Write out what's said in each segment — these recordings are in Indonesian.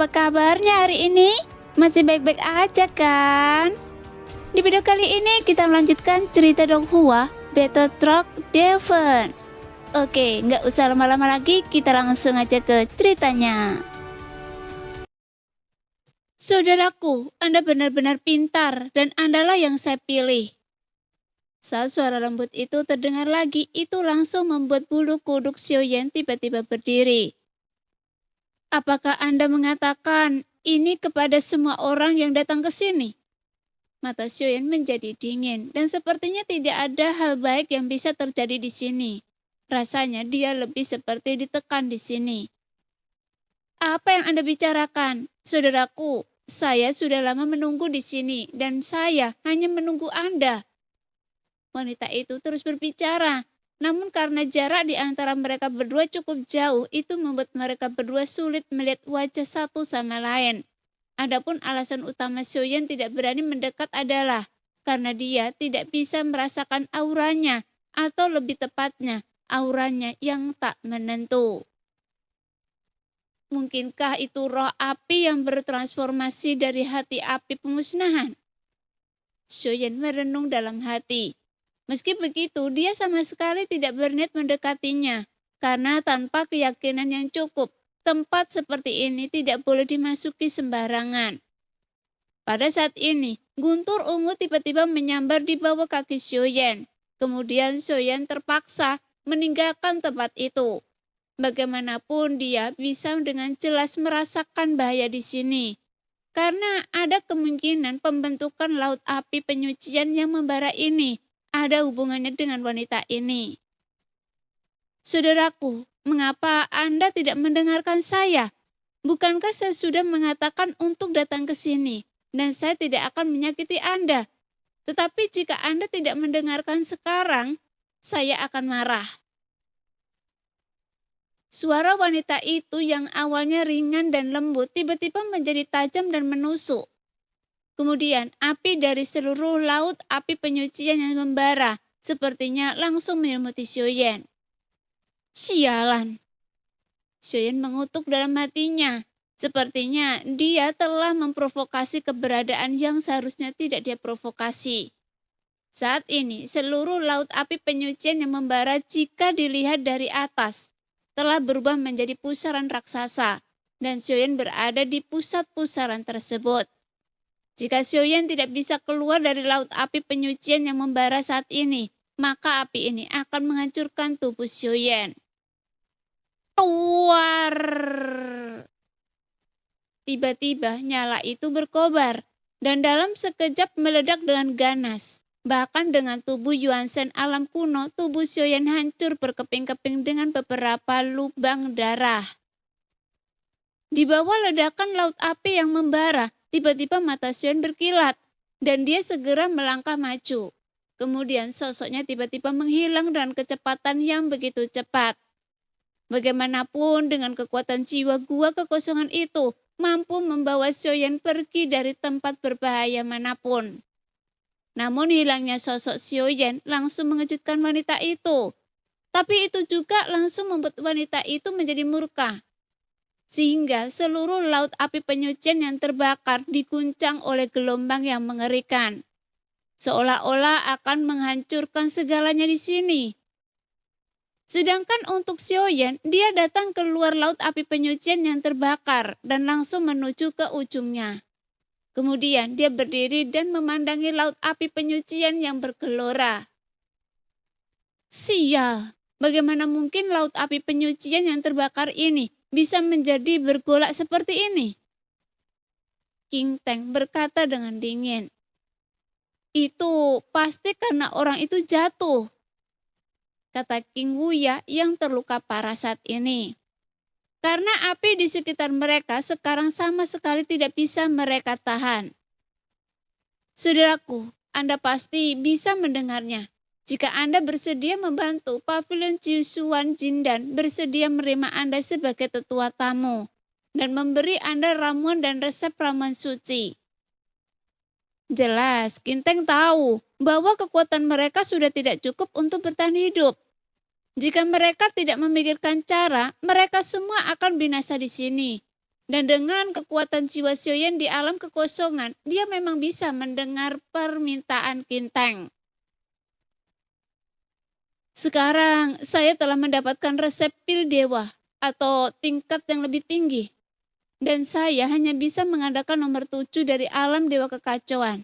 apa kabarnya hari ini? Masih baik-baik aja kan? Di video kali ini kita melanjutkan cerita Donghua, Battle Truck Devon. Oke, nggak usah lama-lama lagi, kita langsung aja ke ceritanya. Saudaraku, Anda benar-benar pintar dan Andalah yang saya pilih. Saat suara lembut itu terdengar lagi, itu langsung membuat bulu kuduk Xiaoyan tiba-tiba berdiri. Apakah Anda mengatakan ini kepada semua orang yang datang ke sini? Mata Xiaoyan menjadi dingin dan sepertinya tidak ada hal baik yang bisa terjadi di sini. Rasanya dia lebih seperti ditekan di sini. Apa yang Anda bicarakan? Saudaraku, saya sudah lama menunggu di sini dan saya hanya menunggu Anda. Wanita itu terus berbicara. Namun karena jarak di antara mereka berdua cukup jauh, itu membuat mereka berdua sulit melihat wajah satu sama lain. Adapun alasan utama Xiaoyan tidak berani mendekat adalah karena dia tidak bisa merasakan auranya, atau lebih tepatnya, auranya yang tak menentu. Mungkinkah itu roh api yang bertransformasi dari hati api pemusnahan? Xiaoyan merenung dalam hati. Meski begitu, dia sama sekali tidak berniat mendekatinya, karena tanpa keyakinan yang cukup, tempat seperti ini tidak boleh dimasuki sembarangan. Pada saat ini, guntur ungu tiba-tiba menyambar di bawah kaki Xiaoyan. Kemudian Xiaoyan terpaksa meninggalkan tempat itu. Bagaimanapun dia bisa dengan jelas merasakan bahaya di sini. Karena ada kemungkinan pembentukan laut api penyucian yang membara ini ada hubungannya dengan wanita ini. Saudaraku, mengapa Anda tidak mendengarkan saya? Bukankah saya sudah mengatakan untuk datang ke sini, dan saya tidak akan menyakiti Anda. Tetapi jika Anda tidak mendengarkan sekarang, saya akan marah. Suara wanita itu yang awalnya ringan dan lembut tiba-tiba menjadi tajam dan menusuk. Kemudian api dari seluruh laut api penyucian yang membara sepertinya langsung menyelimuti Xiaoyan. Sialan. Xiaoyan mengutuk dalam hatinya. Sepertinya dia telah memprovokasi keberadaan yang seharusnya tidak dia provokasi. Saat ini seluruh laut api penyucian yang membara jika dilihat dari atas telah berubah menjadi pusaran raksasa dan Xiaoyan berada di pusat pusaran tersebut. Jika Xiaoyan tidak bisa keluar dari laut api penyucian yang membara saat ini, maka api ini akan menghancurkan tubuh Xiaoyan. Keluar! Tiba-tiba nyala itu berkobar dan dalam sekejap meledak dengan ganas. Bahkan dengan tubuh Yuansen alam kuno, tubuh Xiaoyan hancur berkeping-keping dengan beberapa lubang darah. Di bawah ledakan laut api yang membara, tiba-tiba mata Xiaoyan berkilat dan dia segera melangkah maju. Kemudian sosoknya tiba-tiba menghilang dengan kecepatan yang begitu cepat. Bagaimanapun dengan kekuatan jiwa gua kekosongan itu mampu membawa Xiaoyan pergi dari tempat berbahaya manapun. Namun hilangnya sosok Xiaoyan langsung mengejutkan wanita itu. Tapi itu juga langsung membuat wanita itu menjadi murka. Sehingga seluruh laut api penyucian yang terbakar diguncang oleh gelombang yang mengerikan. Seolah-olah akan menghancurkan segalanya di sini. Sedangkan untuk Xiaoyan, dia datang keluar laut api penyucian yang terbakar dan langsung menuju ke ujungnya. Kemudian dia berdiri dan memandangi laut api penyucian yang bergelora. Sial, bagaimana mungkin laut api penyucian yang terbakar ini bisa menjadi bergolak seperti ini? King Teng berkata dengan dingin. Itu pasti karena orang itu jatuh, kata King Wuya yang terluka parah saat ini. Karena api di sekitar mereka sekarang sama sekali tidak bisa mereka tahan. Saudaraku, Anda pasti bisa mendengarnya. Jika Anda bersedia membantu, Pavilion Ciusuan Jindan bersedia menerima Anda sebagai tetua tamu dan memberi Anda ramuan dan resep ramuan suci. Jelas, Kinteng tahu bahwa kekuatan mereka sudah tidak cukup untuk bertahan hidup. Jika mereka tidak memikirkan cara, mereka semua akan binasa di sini. Dan dengan kekuatan jiwa Xiaoyan di alam kekosongan, dia memang bisa mendengar permintaan Qinteng. Sekarang saya telah mendapatkan resep pil dewa atau tingkat yang lebih tinggi. Dan saya hanya bisa mengadakan nomor 7 dari alam dewa kekacauan.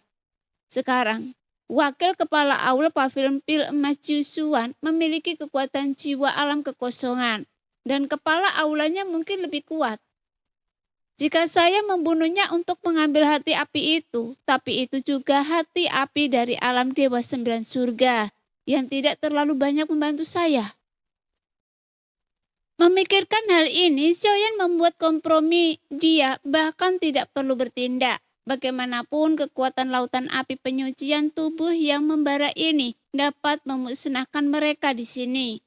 Sekarang, wakil kepala aula pavilion pil emas Jiusuan memiliki kekuatan jiwa alam kekosongan. Dan kepala aulanya mungkin lebih kuat. Jika saya membunuhnya untuk mengambil hati api itu, tapi itu juga hati api dari alam dewa 9 surga yang tidak terlalu banyak membantu saya. Memikirkan hal ini, Xiaoyan membuat kompromi. Dia bahkan tidak perlu bertindak. Bagaimanapun kekuatan lautan api penyucian tubuh yang membara ini dapat memusnahkan mereka di sini.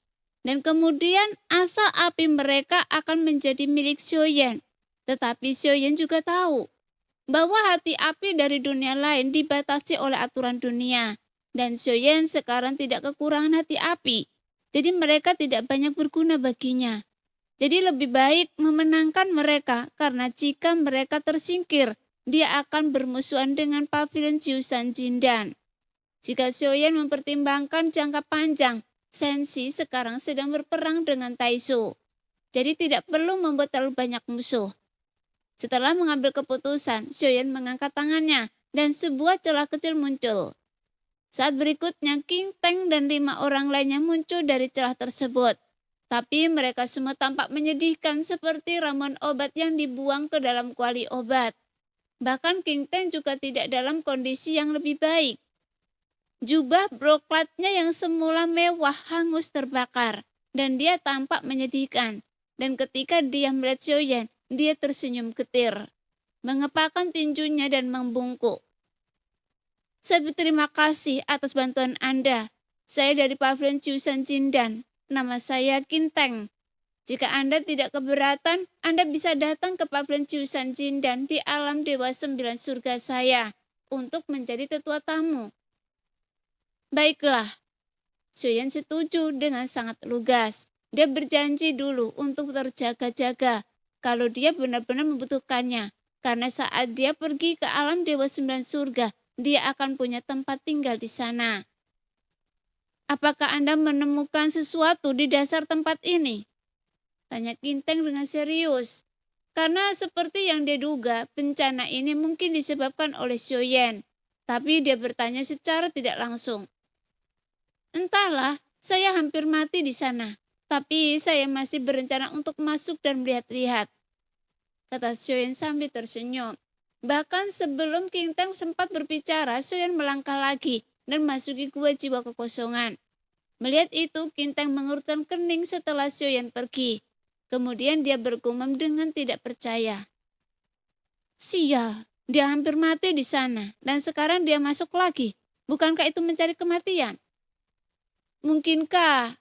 Dan kemudian asal api mereka akan menjadi milik Xiaoyan. Tetapi Xiaoyan juga tahu bahwa hati api dari dunia lain dibatasi oleh aturan dunia. Dan Xiaoyan sekarang tidak kekurangan hati api. Jadi mereka tidak banyak berguna baginya. Jadi lebih baik memenangkan mereka karena jika mereka tersingkir, dia akan bermusuhan dengan pavilion Jiusan Jindan. Jika Xiaoyan mempertimbangkan jangka panjang, Sensi sekarang sedang berperang dengan Taisu. Jadi tidak perlu membuat terlalu banyak musuh. Setelah mengambil keputusan, Xiaoyan mengangkat tangannya dan sebuah celah kecil muncul. Saat berikutnya, Qinteng dan 5 orang lainnya muncul dari celah tersebut. Tapi mereka semua tampak menyedihkan seperti ramuan obat yang dibuang ke dalam kuali obat. Bahkan Qinteng juga tidak dalam kondisi yang lebih baik. Jubah broklatnya yang semula mewah hangus terbakar dan dia tampak menyedihkan. Dan ketika dia melihat Xiaoyan, dia tersenyum getir, mengepakkan tinjunya dan membungkuk. Saya berterima kasih atas bantuan Anda. Saya dari pavilion Jiusan Jindan. Nama saya Qinteng. Jika Anda tidak keberatan, Anda bisa datang ke pavilion Jiusan Jindan di alam dewa 9 surga saya untuk menjadi tetua tamu. Baiklah. Xiaoyan setuju dengan sangat lugas. Dia berjanji dulu untuk terjaga-jaga kalau dia benar-benar membutuhkannya. Karena saat dia pergi ke alam dewa 9 surga, dia akan punya tempat tinggal di sana. Apakah Anda menemukan sesuatu di dasar tempat ini? Tanya Qinteng dengan serius. Karena seperti yang dia duga, bencana ini mungkin disebabkan oleh Xiaoyan. Tapi dia bertanya secara tidak langsung. Entahlah, saya hampir mati di sana. Tapi saya masih berencana untuk masuk dan melihat-lihat. Kata Xiaoyan sambil tersenyum. Bahkan sebelum Qinteng sempat berbicara, Xiaoyan melangkah lagi dan masuki gua jiwa kekosongan. Melihat itu, Qinteng mengerutkan kening setelah Xiaoyan pergi. Kemudian dia bergumam dengan tidak percaya. Sial, dia hampir mati di sana dan sekarang dia masuk lagi. Bukankah itu mencari kematian? Mungkinkah?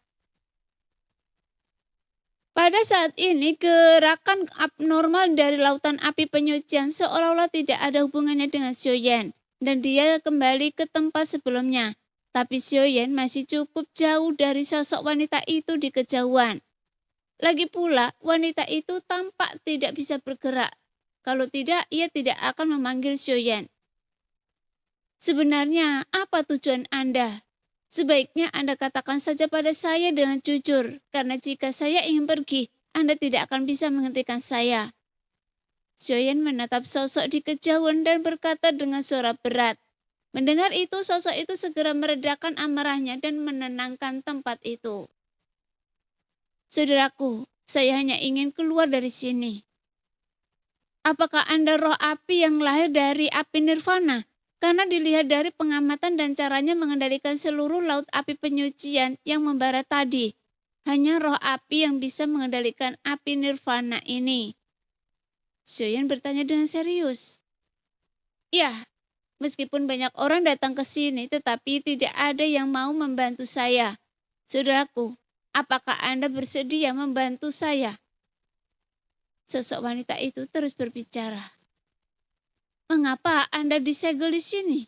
Pada saat ini, gerakan abnormal dari lautan api penyucian seolah-olah tidak ada hubungannya dengan Xiaoyan. Dan dia kembali ke tempat sebelumnya. Tapi Xiaoyan masih cukup jauh dari sosok wanita itu di kejauhan. Lagi pula, wanita itu tampak tidak bisa bergerak. Kalau tidak, ia tidak akan memanggil Xiaoyan. Sebenarnya, apa tujuan Anda? Sebaiknya Anda katakan saja pada saya dengan jujur, karena jika saya ingin pergi, Anda tidak akan bisa menghentikan saya. Xiaoyan menatap sosok di kejauhan dan berkata dengan suara berat. Mendengar itu, sosok itu segera meredakan amarahnya dan menenangkan tempat itu. Saudaraku, saya hanya ingin keluar dari sini. Apakah Anda roh api yang lahir dari api nirvana? Karena dilihat dari pengamatan dan caranya mengendalikan seluruh laut api penyucian yang membara tadi, hanya roh api yang bisa mengendalikan api nirvana ini. Xiaoyan bertanya dengan serius. Ya, meskipun banyak orang datang ke sini, tetapi tidak ada yang mau membantu saya. Saudaraku, apakah Anda bersedia membantu saya? Sosok wanita itu terus berbicara. Mengapa Anda disegel di sini?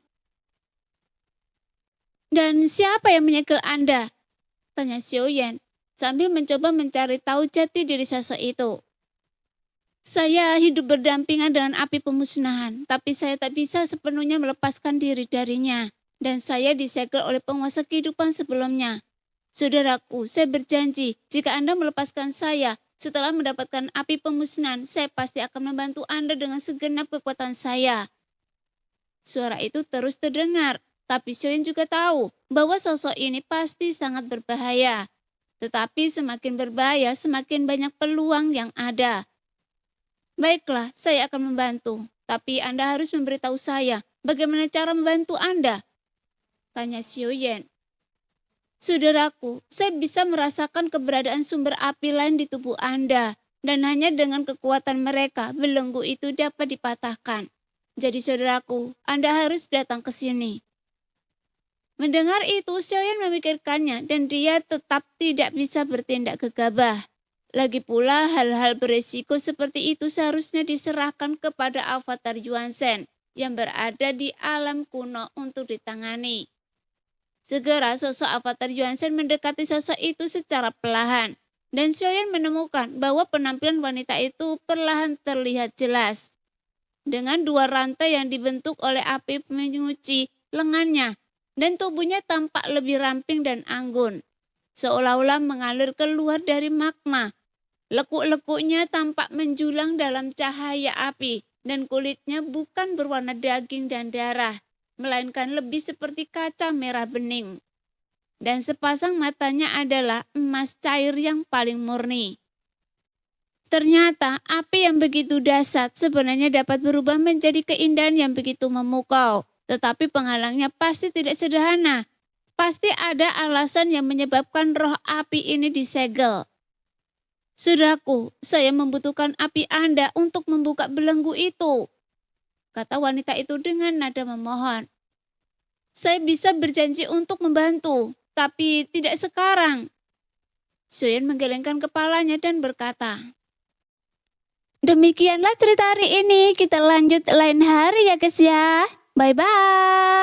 Dan siapa yang menyegel Anda? Tanya Xiaoyan sambil mencoba mencari tahu jati diri sosok itu. Saya hidup berdampingan dengan api pemusnahan, tapi saya tak bisa sepenuhnya melepaskan diri darinya. Dan saya disegel oleh penguasa kehidupan sebelumnya. Saudaraku, saya berjanji, jika Anda melepaskan saya, setelah mendapatkan api pemusnahan, saya pasti akan membantu Anda dengan segenap kekuatan saya. Suara itu terus terdengar, tapi Xiaoyan juga tahu bahwa sosok ini pasti sangat berbahaya. Tetapi semakin berbahaya, semakin banyak peluang yang ada. Baiklah, saya akan membantu, tapi Anda harus memberitahu saya bagaimana cara membantu Anda. Tanya Xiaoyan. Saudaraku, saya bisa merasakan keberadaan sumber api lain di tubuh Anda, dan hanya dengan kekuatan mereka, belenggu itu dapat dipatahkan. Jadi saudaraku, Anda harus datang ke sini. Mendengar itu, Xiaoyan memikirkannya, dan dia tetap tidak bisa bertindak gegabah. Lagi pula, hal-hal beresiko seperti itu seharusnya diserahkan kepada avatar Yuanzhen yang berada di alam kuno untuk ditangani. Segera sosok avatar Yuanzhen mendekati sosok itu secara perlahan, dan Xiaoyan menemukan bahwa penampilan wanita itu perlahan terlihat jelas. Dengan dua rantai yang dibentuk oleh api menyuci lengannya, dan tubuhnya tampak lebih ramping dan anggun, seolah-olah mengalir keluar dari magma. Lekuk-lekuknya tampak menjulang dalam cahaya api, dan kulitnya bukan berwarna daging dan darah, melainkan lebih seperti kaca merah bening. Dan sepasang matanya adalah emas cair yang paling murni. Ternyata api yang begitu dahsyat sebenarnya dapat berubah menjadi keindahan yang begitu memukau. Tetapi penghalangnya pasti tidak sederhana. Pasti ada alasan yang menyebabkan roh api ini disegel. Saudaraku, saya membutuhkan api Anda untuk membuka belenggu itu, kata wanita itu dengan nada memohon. Saya bisa berjanji untuk membantu, tapi tidak sekarang. Xiaoyan menggelengkan kepalanya dan berkata, demikianlah cerita hari ini, kita lanjut lain hari ya guys ya. Bye-bye.